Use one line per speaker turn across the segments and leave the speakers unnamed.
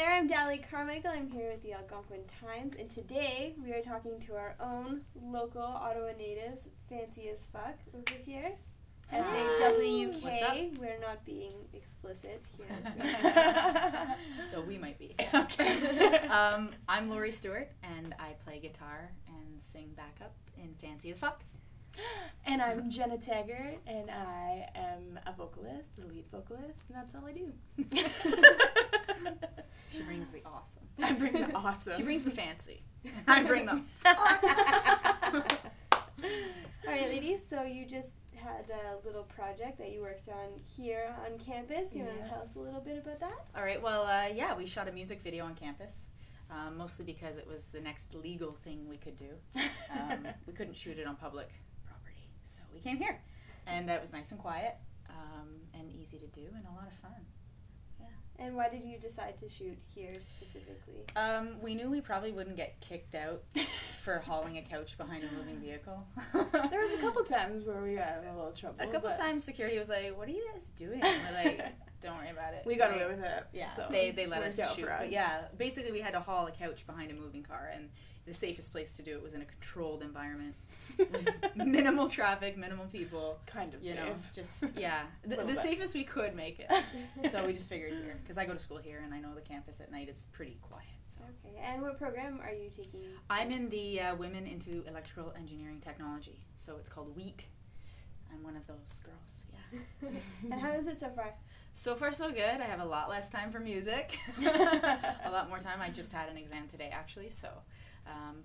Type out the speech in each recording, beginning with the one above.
there, I'm Dali Carmichael. I'm here with the Algonquin Times, and today we are talking to our own local Ottawa natives, Fancy as Fuck, over here. S-A-W-K. We're not being explicit here.
Though we might be. Okay. I'm Lori Stewart, and I play guitar and sing backup in Fancy as Fuck.
And I'm Jenna Taggart, and I am a vocalist, the lead vocalist, and that's all I do.
She brings the awesome.
I bring the awesome.
She brings the fancy. I bring them.
Alright, ladies, so you just had a little project that you worked on here on campus. You want to tell us a little bit about that?
All right, well, yeah, we shot a music video on campus, mostly because it was the next legal thing we could do. We couldn't shoot it on public property, so we came here. And it was nice and quiet and easy to do and a lot of fun. Yeah.
And why did you decide to shoot here specifically?
We knew we probably wouldn't get kicked out for hauling a couch behind a moving vehicle.
There was a couple times where we got in a little trouble.
A couple times security was like, "What are you guys doing?" We're like, "Don't worry about it."
We got away with it.
Yeah,
so
they let us shoot.
But
yeah, basically we had to haul a couch behind a moving car, and the safest place to do it was in a controlled environment. With minimal traffic, minimal people.
Kind of
you
safe.
know, just, yeah. The safest we could make it. So we just figured here, because I go to school here, and I know the campus at night is pretty quiet. So.
Okay, and what program are you taking?
I'm in the Women into Electrical Engineering Technology, so it's called WEAT. I'm one of those girls, yeah.
And how is it so far?
So far, so good. I have a lot less time for music. A lot more time. I just had an exam today, actually, so.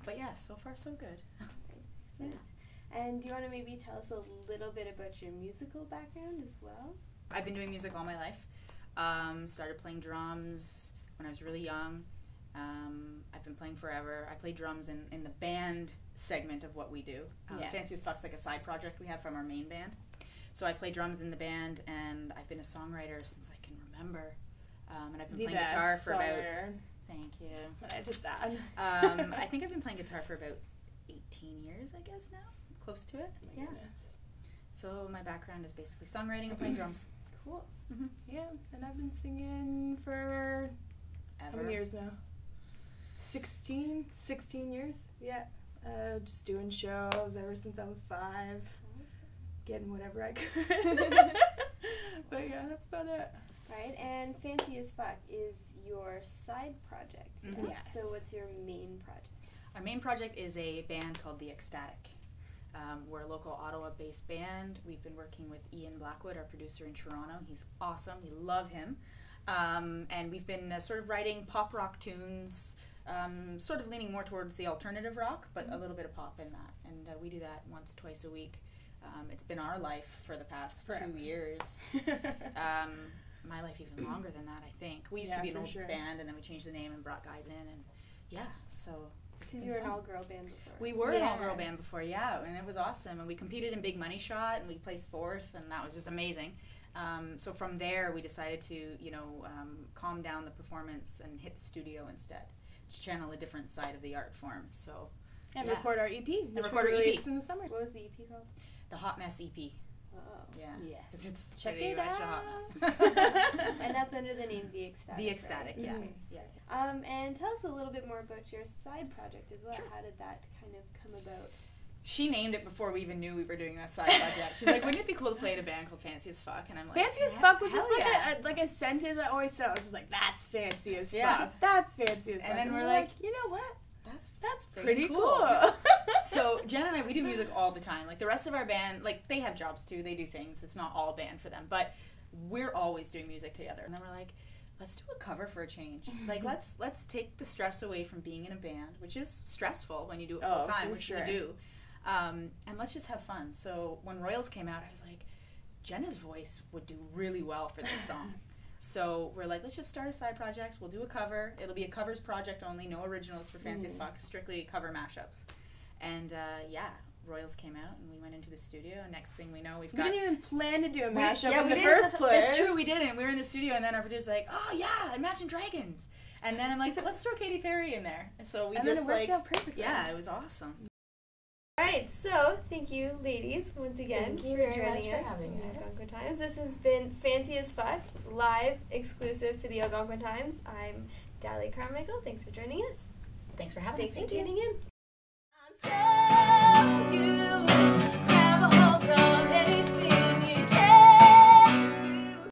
But yeah, so far, so good.
Yeah. And do you want to maybe tell us a little bit about your musical background as well?
I've been doing music all my life. Started playing drums when I was really young. I've been playing forever. I play drums in the band segment of what we do. Fancy as Fuck's like a side project we have from our main band. So I play drums in the band, and I've been a songwriter since I can remember. And I've been playing guitar for about... Thank you.
But I just add.
I think I've been playing guitar for about 18 years, I guess now. Close to it.
Yeah.
So my background is basically songwriting and playing drums.
Cool.
Mm-hmm.
Yeah, and I've been singing for how many years now? 16 years. Yeah. Just doing shows ever since I was 5. Getting whatever I could. But yeah, that's about it.
Right, and Fancy as Fuck is your side project.
Mm-hmm.
Yes. So what's your main project?
Our main project is a band called The Ecstatic. We're a local Ottawa-based band. We've been working with Ian Blackwood, our producer in Toronto. He's awesome. We love him. And we've been sort of writing pop rock tunes, sort of leaning more towards the alternative rock, but a little bit of pop in that. And we do that once, twice a week. It's been our life for the past 2 years. My life even longer than that, I think. We used to be an old band, and then we changed the name and brought guys in, and yeah, so...
Because you were an all-girl band before.
We were an all-girl band before, yeah, and it was awesome. And we competed in Big Money Shot, and we placed 4th, and that was just amazing. So from there, we decided to, calm down the performance and hit the studio instead, to channel a different side of the art form. So
and record our EP, which we released in the summer.
What was the EP called?
The Hot Mess EP.
Oh.
Yeah.
Yes.
It's
check it out.
Hot Mess.
And that's under the name The Ecstatic.
The Ecstatic,
right?
yeah.
Mm-hmm.
Yeah.
And tell us a little bit more about your side project as well. Sure. How did that kind of come about?
She named it before we even knew we were doing a side project. She's like, "Wouldn't it be cool to play in a band called Fancy as Fuck?" And I'm like,
"Fancy as Fuck," was just like a sentence I always said. I was just like, "That's fancy as fuck. That's fancy as fuck."
And then we're like,
you know what?
That's
pretty cool.
So Jen and I, we do music all the time. Like the rest of our band, like they have jobs too. They do things. It's not all band for them, but we're always doing music together. And then we're like, let's do a cover for a change. Like let's take the stress away from being in a band, which is stressful when you do it full time, which we do. And let's just have fun. So when Royals came out, I was like, Jenna's voice would do really well for this song. So we're like, let's just start a side project. We'll do a cover. It'll be a covers project only, no originals for Fancy as Fuck, strictly cover mashups. And Royals came out, and we went into the studio, and next thing we know, we
didn't even plan to do a mashup in the first place.
It's true, we didn't. We were in the studio, and then our producer's like, "Oh yeah, Imagine Dragons." And then I'm like, let's throw Katy Perry in there. So we
and
just
then it worked out perfectly.
Yeah, it was awesome.
Alright, so thank you ladies once again for joining us in the Algonquin Times. This has been Fancy as Fuck, live, exclusive for the Algonquin Times. I'm Dali Carmichael, thanks for joining us.
Thanks for having us.
Thanks for tuning in.
So good.